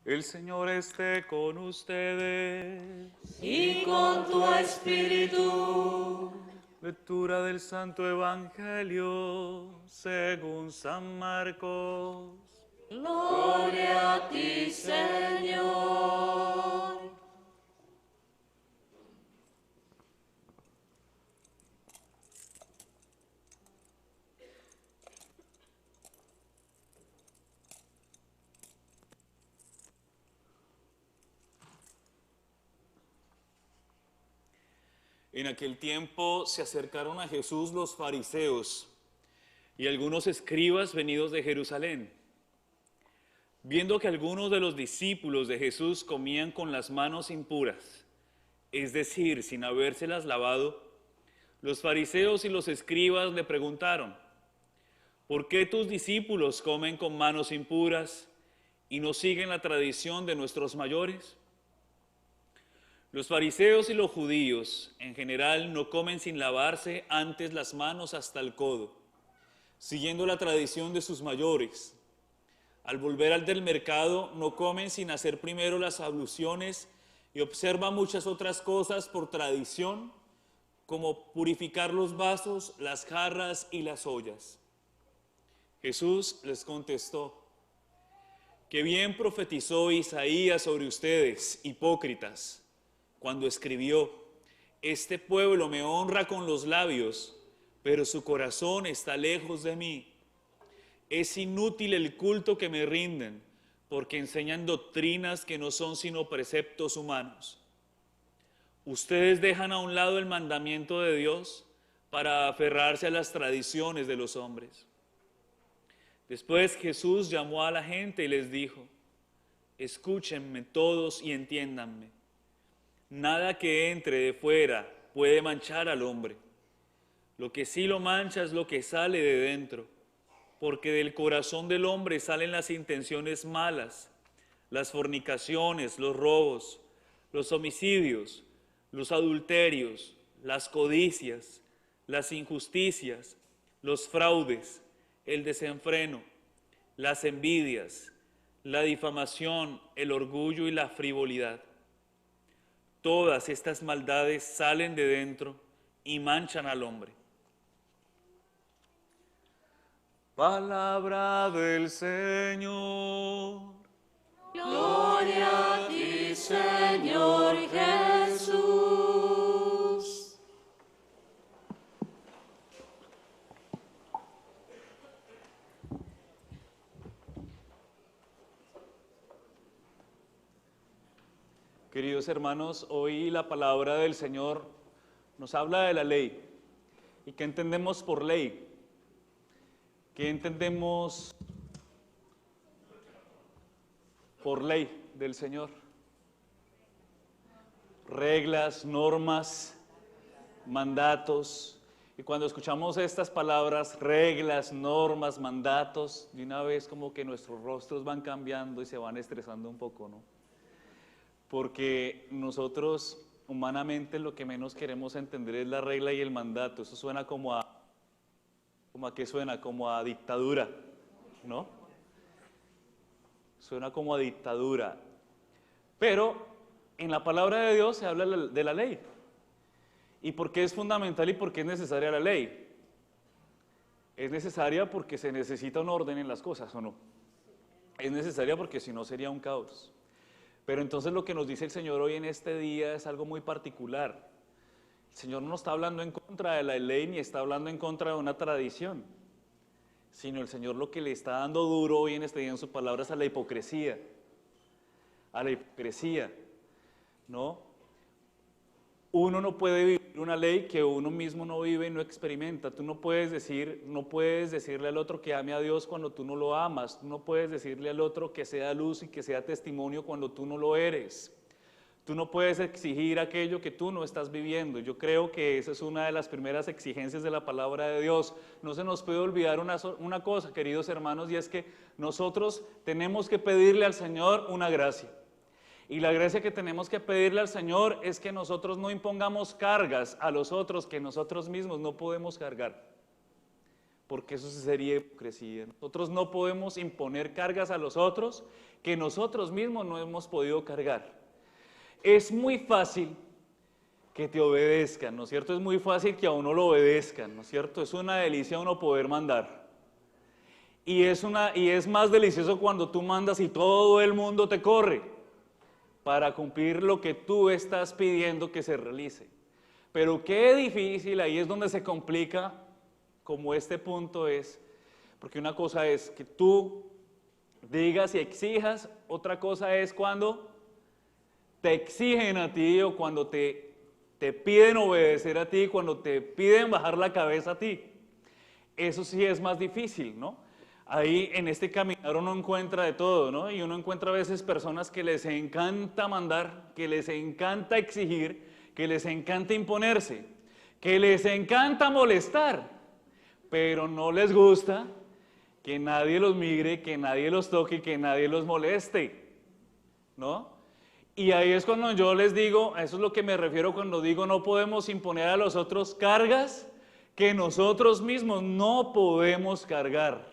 El Señor esté con ustedes. Y con tu espíritu. Lectura del Santo Evangelio según San Marcos. Gloria a ti, Señor. En aquel tiempo se acercaron a Jesús los fariseos y algunos escribas venidos de Jerusalén. Viendo que algunos de los discípulos de Jesús comían con las manos impuras, es decir, sin habérselas lavado, los fariseos y los escribas le preguntaron: ¿por qué tus discípulos comen con manos impuras y no siguen la tradición de nuestros mayores? Los fariseos y los judíos en general no comen sin lavarse antes las manos hasta el codo, siguiendo la tradición de sus mayores. Al volver al del mercado no comen sin hacer primero las abluciones y observan muchas otras cosas por tradición, como purificar los vasos, las jarras y las ollas. Jesús les contestó: qué bien profetizó Isaías sobre ustedes, hipócritas, cuando escribió: este pueblo me honra con los labios, pero su corazón está lejos de mí. Es inútil el culto que me rinden, porque enseñan doctrinas que no son sino preceptos humanos. Ustedes dejan a un lado el mandamiento de Dios para aferrarse a las tradiciones de los hombres. Después Jesús llamó a la gente y les dijo: escúchenme todos y entiéndanme. Nada que entre de fuera puede manchar al hombre. Lo que sí lo mancha es lo que sale de dentro, porque del corazón del hombre salen las intenciones malas, las fornicaciones, los robos, los homicidios, los adulterios, las codicias, las injusticias, los fraudes, el desenfreno, las envidias, la difamación, el orgullo y la frivolidad. Todas estas maldades salen de dentro y manchan al hombre. Palabra del Señor. Gloria a ti, Señor Jesús. Queridos hermanos, hoy la palabra del Señor nos habla de la ley. ¿Y qué entendemos por ley? ¿Qué entendemos por ley del Señor? Reglas, normas, mandatos. Y cuando escuchamos estas palabras, reglas, normas, mandatos, de una vez como que nuestros rostros van cambiando y se van estresando un poco, ¿no? Porque nosotros humanamente lo que menos queremos entender es la regla y el mandato. Eso suena como a ¿qué suena? Como a dictadura, ¿no? Suena como a dictadura. Pero en la palabra de Dios se habla de la ley. ¿Y por qué es fundamental y por qué es necesaria la ley? Es necesaria porque se necesita un orden en las cosas, ¿o no? Es necesaria porque si no sería un caos. Pero entonces lo que nos dice el Señor hoy en este día es algo muy particular. El Señor no está hablando en contra de la ley ni está hablando en contra de una tradición, sino el Señor lo que le está dando duro hoy en este día en sus palabras a la hipocresía, ¿no? Uno no puede vivir una ley que uno mismo no vive y no experimenta. Tú no puedes decirle al otro que ame a Dios cuando tú no lo amas. Tú no puedes decirle al otro que sea luz y que sea testimonio cuando tú no lo eres. Tú no puedes exigir aquello que tú no estás viviendo. Yo creo que esa es una de las primeras exigencias de la palabra de Dios. No se nos puede olvidar una cosa, queridos hermanos, y es que nosotros tenemos que pedirle al Señor una gracia. Y la gracia que tenemos que pedirle al Señor es que nosotros no impongamos cargas a los otros que nosotros mismos no podemos cargar. porque eso sí sería hipocresía. Nosotros no podemos imponer cargas a los otros que nosotros mismos no hemos podido cargar. Es muy fácil que te obedezcan, ¿no es cierto? Es muy fácil que a uno lo obedezcan, ¿no es cierto? Es una delicia uno poder mandar. Y es más delicioso cuando tú mandas y todo el mundo te corre para cumplir lo que tú estás pidiendo que se realice. Pero qué difícil, ahí es donde se complica, como este punto es, porque una cosa es que tú digas y exijas, otra cosa es cuando te exigen a ti o cuando te piden obedecer a ti, cuando te piden bajar la cabeza a ti. Eso sí es más difícil, ¿no? Ahí en este caminar uno encuentra de todo, ¿no? Y uno encuentra a veces personas que les encanta mandar, que les encanta exigir, que les encanta imponerse, que les encanta molestar, pero no les gusta que nadie los mire, que nadie los toque, que nadie los moleste, ¿no? Y ahí es cuando yo les digo, a eso es lo que me refiero cuando digo no podemos imponer a los otros cargas que nosotros mismos no podemos cargar,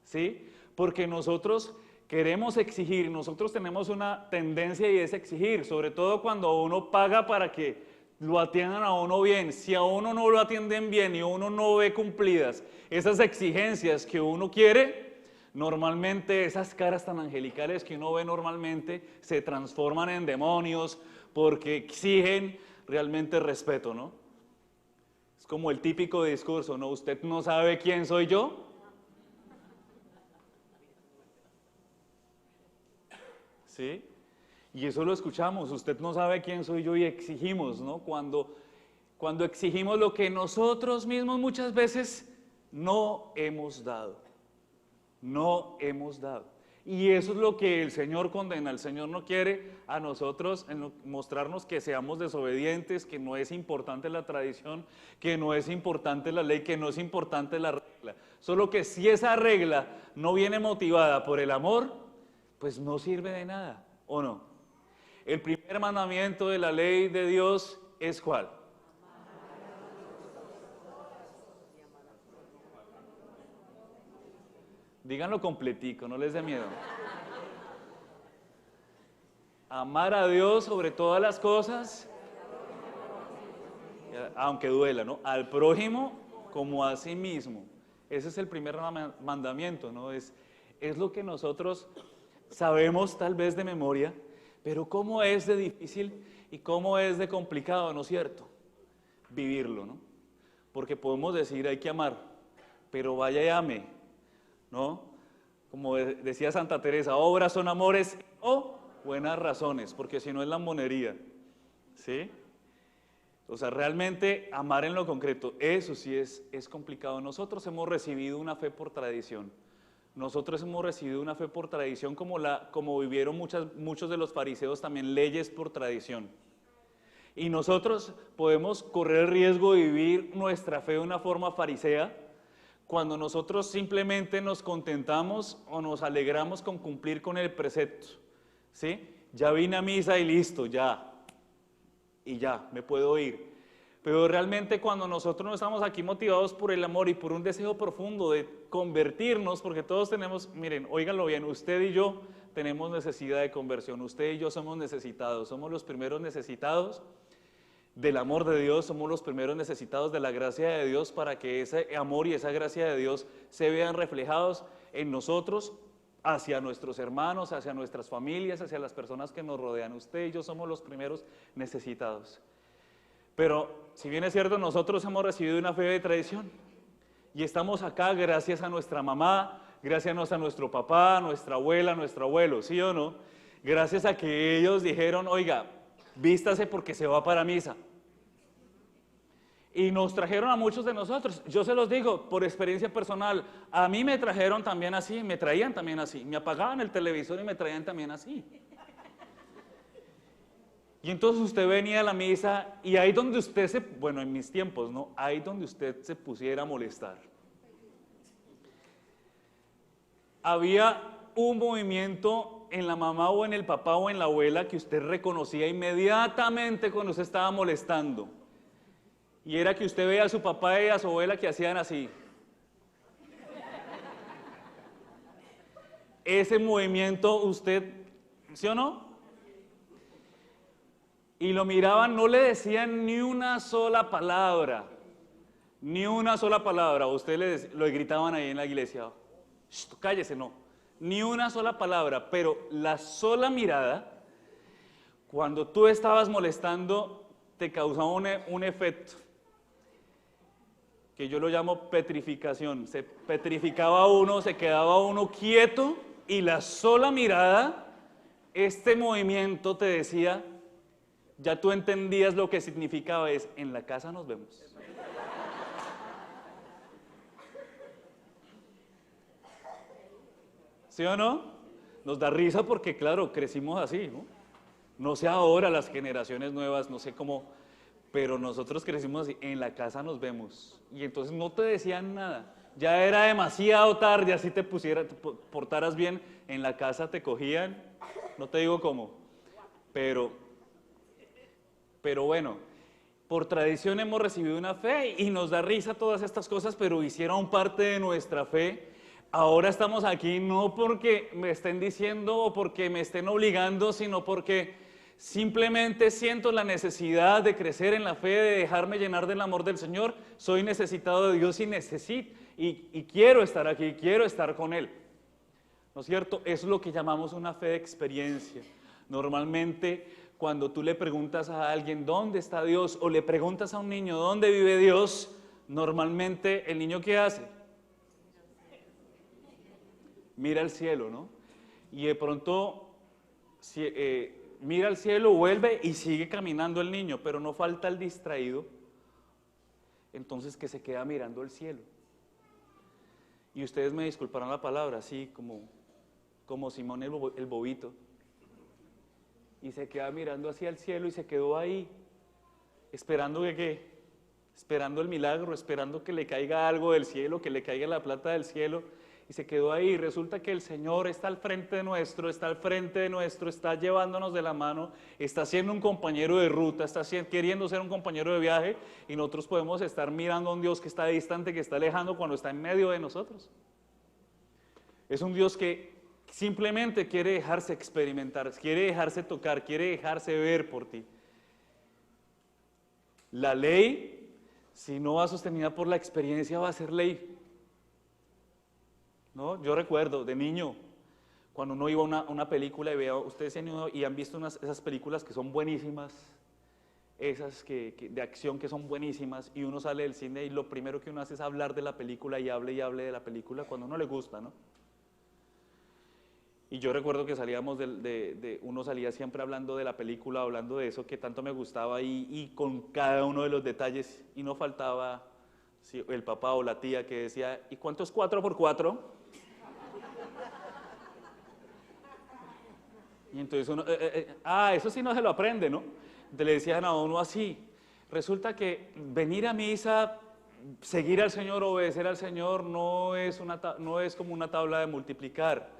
¿sí? Porque nosotros queremos exigir, nosotros tenemos una tendencia y es exigir, sobre todo cuando uno paga para que lo atiendan a uno bien. Si a uno no lo atienden bien y uno no ve cumplidas esas exigencias que uno quiere, normalmente esas caras tan angelicales que uno ve normalmente se transforman en demonios porque exigen realmente respeto, ¿no? Es como el típico discurso, ¿no? ¿Usted no sabe quién soy yo? ¿Sí? Y eso lo escuchamos, usted no sabe quién soy yo y exigimos, ¿no? Cuando exigimos lo que nosotros mismos muchas veces no hemos dado. No hemos dado. Y eso es lo que el Señor condena. El Señor no quiere a nosotros mostrarnos que seamos desobedientes, que no es importante la tradición, que no es importante la ley, que no es importante la regla. Solo que si esa regla no viene motivada por el amor, pues no sirve de nada, ¿o no? El primer mandamiento de la ley de Dios es ¿cuál? Díganlo completico, no les dé miedo. Amar a Dios sobre todas las cosas, aunque duela, ¿no? Al prójimo como a sí mismo. Ese es el primer mandamiento, ¿no? Es lo que nosotros sabemos tal vez de memoria, pero cómo es de difícil y cómo es de complicado, ¿no es cierto? Vivirlo, ¿no? Porque podemos decir hay que amar, pero vaya y ame, ¿no? Como decía Santa Teresa, obras son amores o buenas razones, porque si no es lambonería, ¿sí? O sea, realmente amar en lo concreto, eso sí es complicado. Nosotros hemos recibido una fe por tradición. Nosotros hemos recibido una fe por tradición como vivieron muchos de los fariseos también, leyes por tradición. Y nosotros podemos correr el riesgo de vivir nuestra fe de una forma farisea cuando nosotros simplemente nos contentamos o nos alegramos con cumplir con el precepto, ¿sí? Ya vine a misa y listo, ya, y ya, me puedo ir. Pero realmente cuando nosotros no estamos aquí motivados por el amor y por un deseo profundo de convertirnos, porque todos tenemos, miren, óiganlo bien, usted y yo tenemos necesidad de conversión, usted y yo somos necesitados, somos los primeros necesitados del amor de Dios, somos los primeros necesitados de la gracia de Dios para que ese amor y esa gracia de Dios se vean reflejados en nosotros, hacia nuestros hermanos, hacia nuestras familias, hacia las personas que nos rodean. Usted y yo somos los primeros necesitados. Pero, si bien es cierto, nosotros hemos recibido una fe de tradición y estamos acá gracias a nuestra mamá, gracias a nuestro papá, a nuestra abuela, a nuestro abuelo, ¿sí o no? Gracias a que ellos dijeron, oiga, vístase porque se va para misa. Y nos trajeron a muchos de nosotros, yo se los digo por experiencia personal, a mí me trajeron también así, me traían también así, me apagaban el televisor y me traían también así. Y entonces usted venía a la misa y ahí donde usted bueno, en mis tiempos, ¿no? Ahí donde usted se pusiera a molestar. Había un movimiento en la mamá o en el papá o en la abuela que usted reconocía inmediatamente cuando usted estaba molestando. Y era que usted veía a su papá y a su abuela que hacían así. ese movimiento usted, ¿sí o no? Y lo miraban, no le decían ni una sola palabra, ni una sola palabra. Usted lo gritaban ahí en la iglesia, "Shh, cállese, no, ni una sola palabra", pero la sola mirada, cuando tú estabas molestando, te causaba un efecto que yo lo llamo petrificación. Se petrificaba uno, se quedaba uno quieto y la sola mirada, este movimiento te decía, ya tú entendías lo que significaba, es en la casa nos vemos. ¿Sí o no? Nos da risa porque, claro, crecimos así, ¿no? No sé ahora las generaciones nuevas, no sé cómo, pero nosotros crecimos así, en la casa nos vemos. Y entonces no te decían nada. Ya era demasiado tarde, así te portaras bien, en la casa te cogían, no te digo cómo, pero bueno, por tradición hemos recibido una fe y nos da risa todas estas cosas, pero hicieron parte de nuestra fe. Ahora estamos aquí no porque me estén diciendo o porque me estén obligando, sino porque simplemente siento la necesidad de crecer en la fe, de dejarme llenar del amor del Señor. Soy necesitado de Dios y necesito, y quiero estar aquí, quiero estar con Él. ¿No es cierto? Eso es lo que llamamos una fe de experiencia. Normalmente, cuando tú le preguntas a alguien dónde está Dios, o le preguntas a un niño dónde vive Dios, normalmente el niño ¿qué hace? Mira al cielo, ¿no? Y de pronto mira al cielo, vuelve y sigue caminando el niño, pero no falta el distraído, entonces que se queda mirando el cielo. Y ustedes me disculparán la palabra, así como Simón el bobito. Y se queda mirando hacia el cielo y se quedó ahí, esperando esperando el milagro, esperando que le caiga algo del cielo, que le caiga la plata del cielo. Y se quedó ahí. Resulta que el Señor está al frente nuestro, está llevándonos de la mano, está siendo un compañero de ruta, queriendo ser un compañero de viaje, y nosotros podemos estar mirando a un Dios que está distante, que está lejano, cuando está en medio de nosotros. Es un Dios que simplemente quiere dejarse experimentar, quiere dejarse tocar, quiere dejarse ver por ti. La ley, si no va sostenida por la experiencia, va a ser ley. ¿No? Yo recuerdo de niño, cuando uno iba a una película y veía, ustedes han visto esas películas que son buenísimas, esas de acción que son buenísimas, y uno sale del cine y lo primero que uno hace es hablar de la película y hable de la película cuando a uno le gusta, ¿no? Y yo recuerdo que salíamos uno salía siempre hablando de la película, hablando de eso que tanto me gustaba y con cada uno de los detalles, y no faltaba el papá o la tía que decía, ¿y cuánto es 4 por 4? Y entonces uno, eso sí no se lo aprende, ¿no? Entonces le decían a uno así, resulta que venir a misa, seguir al Señor, obedecer al Señor, no es como una tabla de multiplicar,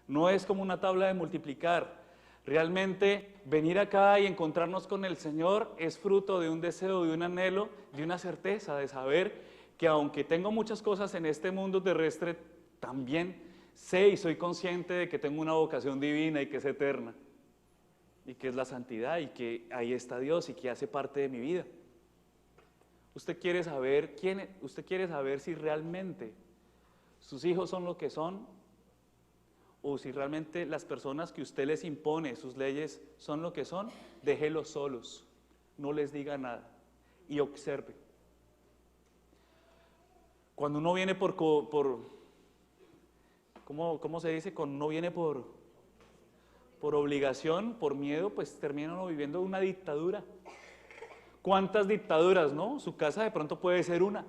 no es como una tabla de multiplicar. Realmente venir acá y encontrarnos con el Señor es fruto de un deseo, de un anhelo, de una certeza, de saber que aunque tengo muchas cosas en este mundo terrestre, también sé y soy consciente de que tengo una vocación divina y que es eterna, y que es la santidad, y que ahí está Dios y que hace parte de mi vida. Usted quiere saber si realmente sus hijos son lo que son, o si realmente las personas que usted les impone, sus leyes, son lo que son. Déjelos solos, no les diga nada y observe. Cuando uno viene ¿cómo se dice? Cuando uno viene por obligación, por miedo, pues termina uno viviendo una dictadura. ¿Cuántas dictaduras, no? Su casa de pronto puede ser una.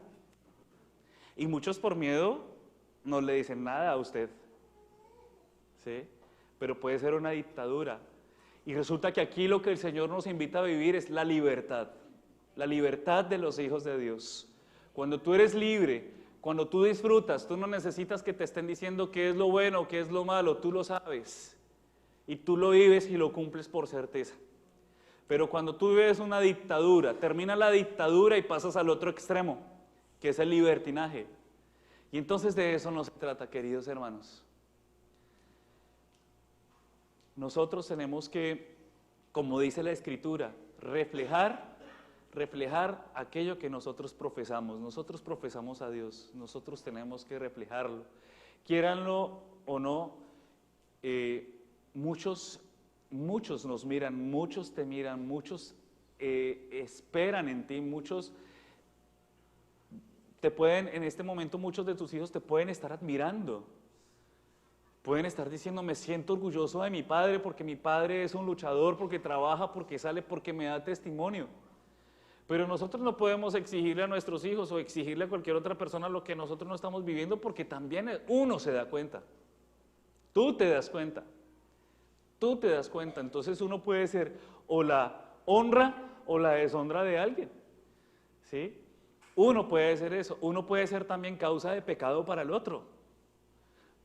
Y muchos por miedo no le dicen nada a usted, ¿sí? Pero puede ser una dictadura. Y resulta que aquí lo que el Señor nos invita a vivir es la libertad de los hijos de Dios. Cuando tú eres libre, cuando tú disfrutas, tú no necesitas que te estén diciendo qué es lo bueno, qué es lo malo, tú lo sabes. Y tú lo vives y lo cumples por certeza. Pero cuando tú vives una dictadura, termina la dictadura y pasas al otro extremo, que es el libertinaje. Y entonces de eso no se trata, queridos hermanos. nosotros tenemos que, como dice la Escritura, reflejar aquello que nosotros profesamos. Nosotros profesamos a Dios, nosotros tenemos que reflejarlo. Quieranlo o no, muchos nos miran, muchos te miran, muchos esperan en ti, muchos te pueden, en este momento muchos de tus hijos te pueden estar admirando. Pueden estar diciendo, me siento orgulloso de mi padre porque mi padre es un luchador, porque trabaja, porque sale, porque me da testimonio. Pero nosotros no podemos exigirle a nuestros hijos o exigirle a cualquier otra persona lo que nosotros no estamos viviendo, porque también uno se da cuenta. Tú te das cuenta. Tú te das cuenta. Entonces uno puede ser o la honra o la deshonra de alguien. ¿Sí? Uno puede ser eso. Uno puede ser también causa de pecado para el otro.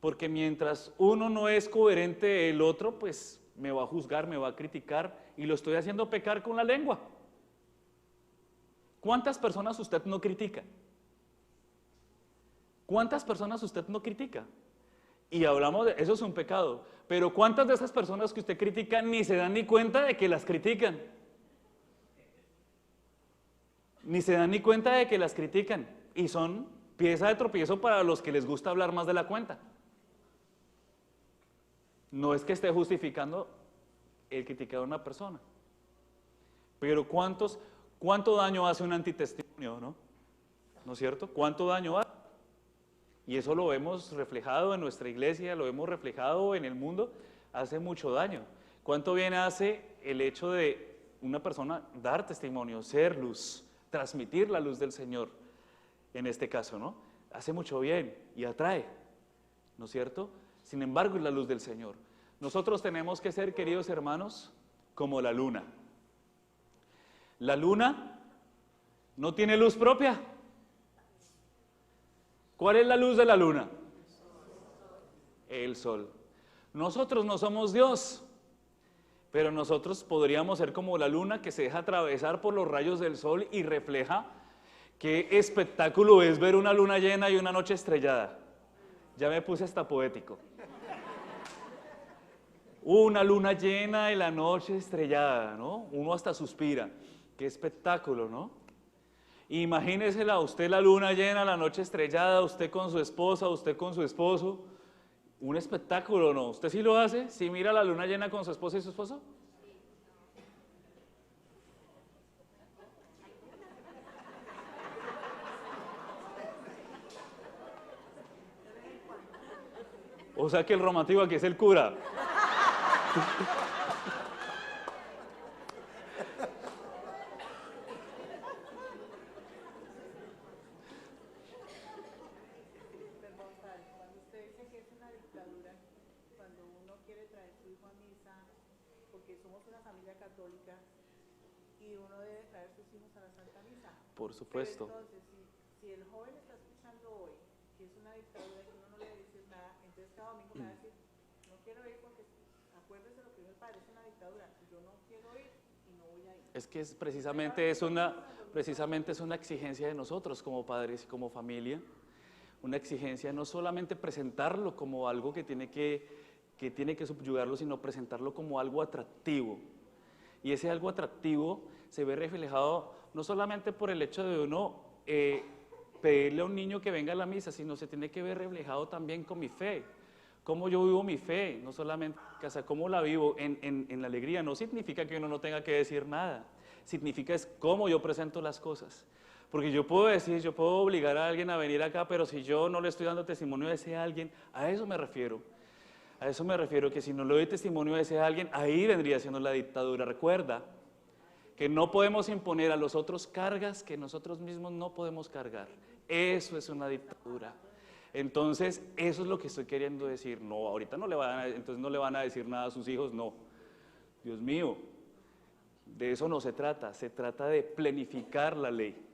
Porque mientras uno no es coherente, el otro pues me va a juzgar, me va a criticar y lo estoy haciendo pecar con la lengua. ¿Cuántas personas usted no critica? ¿Cuántas personas usted no critica? Y hablamos de, eso es un pecado, pero ¿cuántas de esas personas que usted critica ni se dan ni cuenta de que las critican? Ni se dan ni cuenta de que las critican y son pieza de tropiezo para los que les gusta hablar más de la cuenta. No es que esté justificando el criticar a una persona, pero ¿cuánto daño hace un antitestimonio, no? ¿No es cierto? ¿Cuánto daño hace? Y eso lo vemos reflejado en nuestra iglesia, lo hemos reflejado en el mundo, hace mucho daño. ¿Cuánto bien hace el hecho de una persona dar testimonio, ser luz, transmitir la luz del Señor, en este caso, ¿no? Hace mucho bien y atrae, ¿no es cierto? Sin embargo, es la luz del Señor. Nosotros tenemos que ser, queridos hermanos, como la luna. La luna no tiene luz propia. ¿Cuál es la luz de la luna? El sol. Nosotros no somos Dios, pero nosotros podríamos ser como la luna que se deja atravesar por los rayos del sol y refleja. Qué espectáculo es ver una luna llena y una noche estrellada. Ya me puse hasta poético. Una luna llena y la noche estrellada, ¿no? Uno hasta suspira. Qué espectáculo, ¿no? Imagínesela usted la luna llena, la noche estrellada, usted con su esposa, usted con su esposo. Un espectáculo, ¿no? ¿Usted sí lo hace? ¿Sí mira la luna llena con su esposa y su esposo? O sea que el romántico aquí es el cura. Perdón, padre, cuando usted dice que es una dictadura, cuando uno quiere traer su hijo a misa, porque somos una familia católica y uno debe traer sus hijos a la Santa Misa. Por supuesto. Pero entonces, si el joven está escuchando hoy que es una dictadura y que uno no le debe decir nada, entonces cada domingo me va a decir, no quiero ir porque acuérdese lo que dijo el padre, es una dictadura, yo no quiero ir y no voy a ir. Es que precisamente es una exigencia de nosotros como padres y como familia, una exigencia no solamente presentarlo como algo que tiene que subyugarlo, sino presentarlo como algo atractivo. Y ese algo atractivo se ve reflejado no solamente por el hecho de uno pedirle a un niño que venga a la misa, sino se tiene que ver reflejado también con mi fe. Cómo yo vivo mi fe, no solamente, o sea, cómo la vivo en la alegría, no significa que uno no tenga que decir nada, significa es cómo yo presento las cosas. Porque yo puedo decir, yo puedo obligar a alguien a venir acá, pero si yo no le estoy dando testimonio de ese alguien, a eso me refiero. A eso me refiero, que si no le doy testimonio de ese alguien, ahí vendría siendo la dictadura. Recuerda que no podemos imponer a los otros cargas que nosotros mismos no podemos cargar. Eso es una dictadura. Entonces, eso es lo que estoy queriendo decir. No, ahorita no le van a decir nada a sus hijos, no. Dios mío, de eso no se trata de plenificar la ley.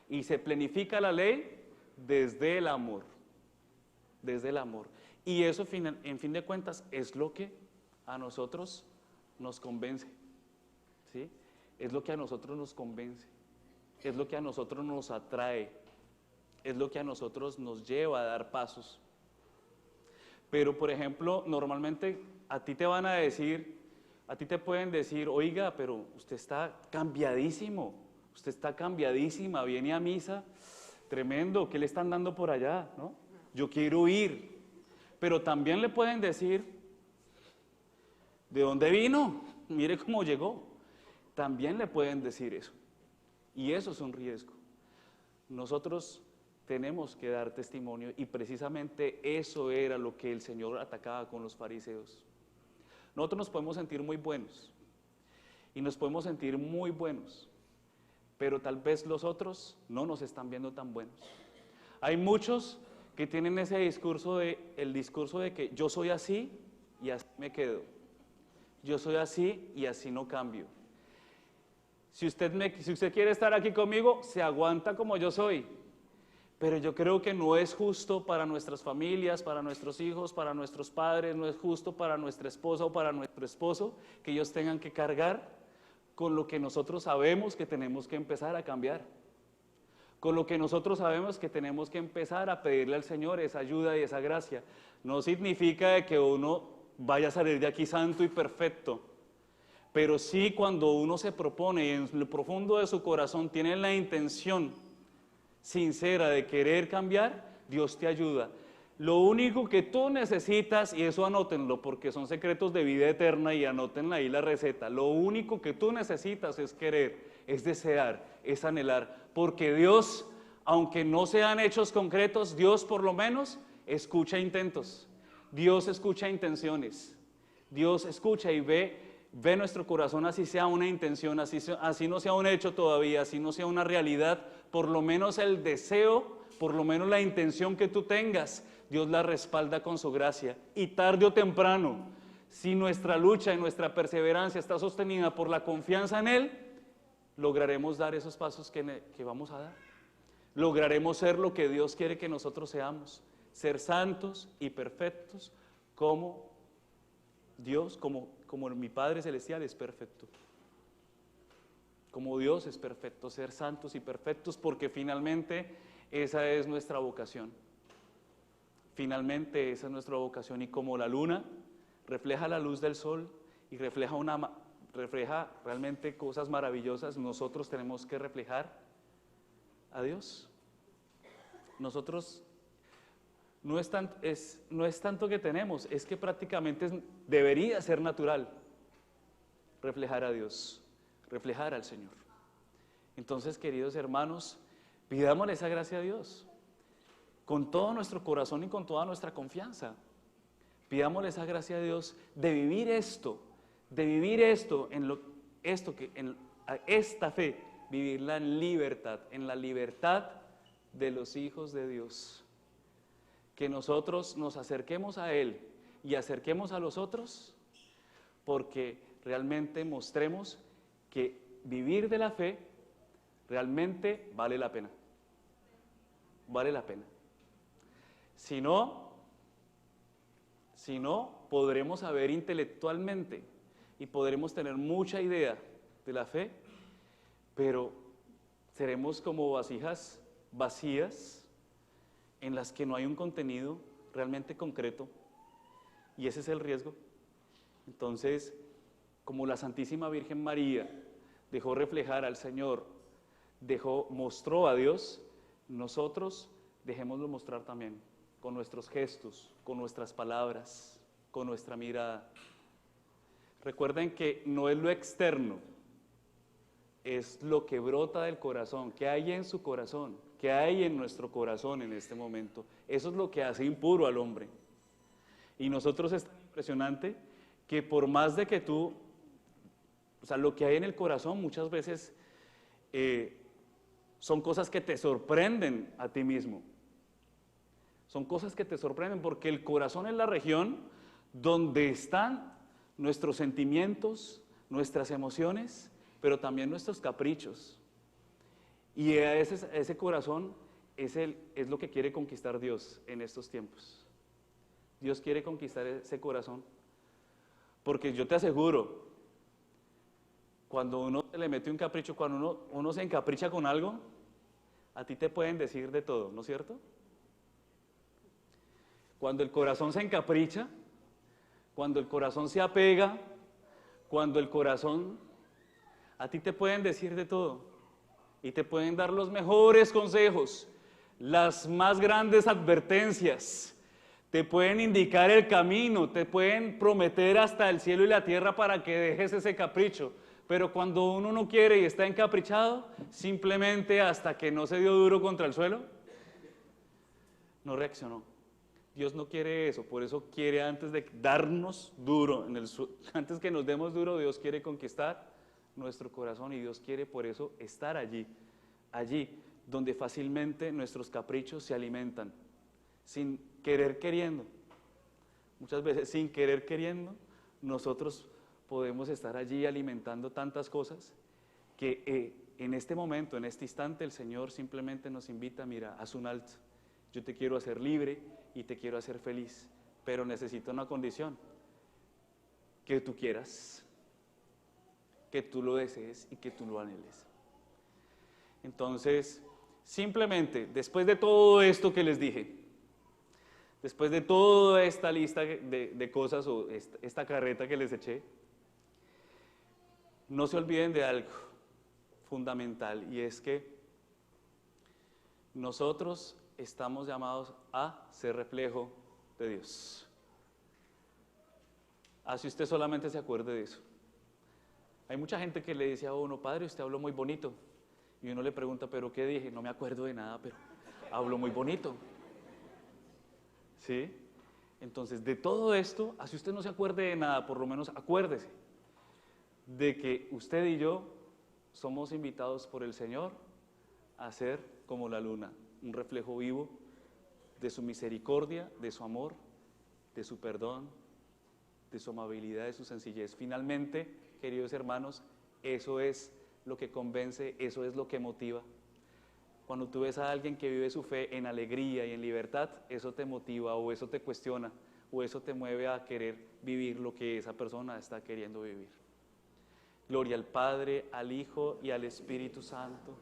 Y se plenifica la ley desde el amor, desde el amor. Y eso, en fin de cuentas, es lo que a nosotros nos convence, ¿sí? Es lo que a nosotros nos convence, es lo que a nosotros nos atrae, es lo que a nosotros nos lleva a dar pasos. Pero, por ejemplo, normalmente a ti te van a decir, a ti te pueden decir, oiga, pero usted está cambiadísimo, usted está cambiadísima, viene a misa, tremendo, ¿qué le están dando por allá? ¿No? Yo quiero ir. Pero también le pueden decir, ¿de dónde vino? Mire cómo llegó. También le pueden decir eso. Y eso es un riesgo. Nosotros tenemos que dar testimonio y precisamente eso era lo que el Señor atacaba con los fariseos. Nosotros nos podemos sentir muy buenos y nos podemos sentir muy buenos, pero tal vez los otros no nos están viendo tan buenos. Hay muchos que tienen ese discurso el discurso de que yo soy así y así me quedo. Yo soy así y así no cambio. Si usted quiere estar aquí conmigo, se aguanta como yo soy. Pero yo creo que no es justo para nuestras familias, para nuestros hijos, para nuestros padres, no es justo para nuestra esposa o para nuestro esposo que ellos tengan que cargar con lo que nosotros sabemos que tenemos que empezar a cambiar. Con lo que nosotros sabemos que tenemos que empezar a pedirle al Señor esa ayuda y esa gracia. No significa de que uno vaya a salir de aquí santo y perfecto, pero sí cuando uno se propone y en lo profundo de su corazón tiene la intención sincera de querer cambiar, Dios te ayuda. Lo único que tú necesitas, y eso anótenlo porque son secretos de vida eterna y anótenla ahí la receta, lo único que tú necesitas es querer, es desear, es anhelar, porque Dios, aunque no sean hechos concretos, Dios por lo menos escucha intentos, Dios escucha intenciones, Dios escucha y ve nuestro corazón, así sea una intención, así no sea un hecho todavía, así no sea una realidad, por lo menos el deseo, por lo menos la intención que tú tengas, Dios la respalda con su gracia. Y tarde o temprano, si nuestra lucha y nuestra perseverancia está sostenida por la confianza en Él, lograremos dar esos pasos que vamos a dar. Lograremos ser lo que Dios quiere que nosotros seamos, ser santos y perfectos como Dios, como mi Padre Celestial es perfecto. Como Dios es perfecto, ser santos y perfectos, porque finalmente esa es nuestra vocación. Finalmente esa es nuestra vocación, y como la luna refleja la luz del sol y refleja realmente cosas maravillosas, nosotros tenemos que reflejar a Dios. Nosotros no es tanto que tenemos, es que prácticamente debería ser natural reflejar a Dios, reflejar al Señor. Entonces, queridos hermanos, pidámosle esa gracia a Dios con todo nuestro corazón y con toda nuestra confianza. Pidámosle esa gracia a Dios de vivir esto, esta fe, vivirla en la libertad de los hijos de Dios. Que nosotros nos acerquemos a Él y acerquemos a los otros, porque realmente mostremos que vivir de la fe realmente vale la pena. Vale la pena. Si no, podremos saber intelectualmente y podremos tener mucha idea de la fe, pero seremos como vasijas vacías en las que no hay un contenido realmente concreto, y ese es el riesgo. Entonces, como la Santísima Virgen María dejó reflejar al Señor, mostró a Dios, nosotros dejémoslo mostrar también, con nuestros gestos, con nuestras palabras, con nuestra mirada. Recuerden que no es lo externo, es lo que brota del corazón, que hay en su corazón, que hay en nuestro corazón en este momento. Eso es lo que hace impuro al hombre. Y nosotros es tan impresionante que por más de que lo que hay en el corazón muchas veces son cosas que te sorprenden a ti mismo. Son cosas que te sorprenden porque el corazón es la región donde están nuestros sentimientos, nuestras emociones, pero también nuestros caprichos. Y ese corazón es lo que quiere conquistar Dios en estos tiempos. Dios quiere conquistar ese corazón. Porque yo te aseguro, cuando uno se le mete un capricho, cuando uno se encapricha con algo, a ti te pueden decir de todo, ¿no es cierto? Cuando el corazón se encapricha, cuando el corazón se apega, cuando el corazón, a ti te pueden decir de todo y te pueden dar los mejores consejos, las más grandes advertencias, te pueden indicar el camino, te pueden prometer hasta el cielo y la tierra para que dejes ese capricho. Pero cuando uno no quiere y está encaprichado, simplemente hasta que no se dio duro contra el suelo, no reaccionó. Dios no quiere eso, por eso quiere antes de darnos duro, antes que nos demos duro, Dios quiere conquistar nuestro corazón y Dios quiere por eso estar allí donde fácilmente nuestros caprichos se alimentan, sin querer queriendo. Muchas veces sin querer queriendo, nosotros podemos estar allí alimentando tantas cosas que en este momento, en este instante, el Señor simplemente nos invita, mira, haz un alto. Yo te quiero hacer libre y te quiero hacer feliz, pero necesito una condición, que tú quieras, que tú lo desees y que tú lo anheles. Entonces, simplemente, después de todo esto que les dije, después de toda esta lista de cosas o esta carreta que les eché, no se olviden de algo fundamental, y es que nosotros estamos llamados a ser reflejo de Dios. Así usted solamente se acuerde de eso. Hay mucha gente que le dice a uno, padre, usted habló muy bonito. Y uno le pregunta, ¿pero qué dije? No me acuerdo de nada, pero hablo muy bonito. ¿Sí? Entonces, de todo esto, así usted no se acuerde de nada, por lo menos acuérdese de que usted y yo somos invitados por el Señor a ser como la luna, un reflejo vivo de su misericordia, de su amor, de su perdón, de su amabilidad, de su sencillez. Finalmente, queridos hermanos, eso es lo que convence, eso es lo que motiva. Cuando tú ves a alguien que vive su fe en alegría y en libertad, eso te motiva o eso te cuestiona o eso te mueve a querer vivir lo que esa persona está queriendo vivir. Gloria al Padre, al Hijo y al Espíritu Santo.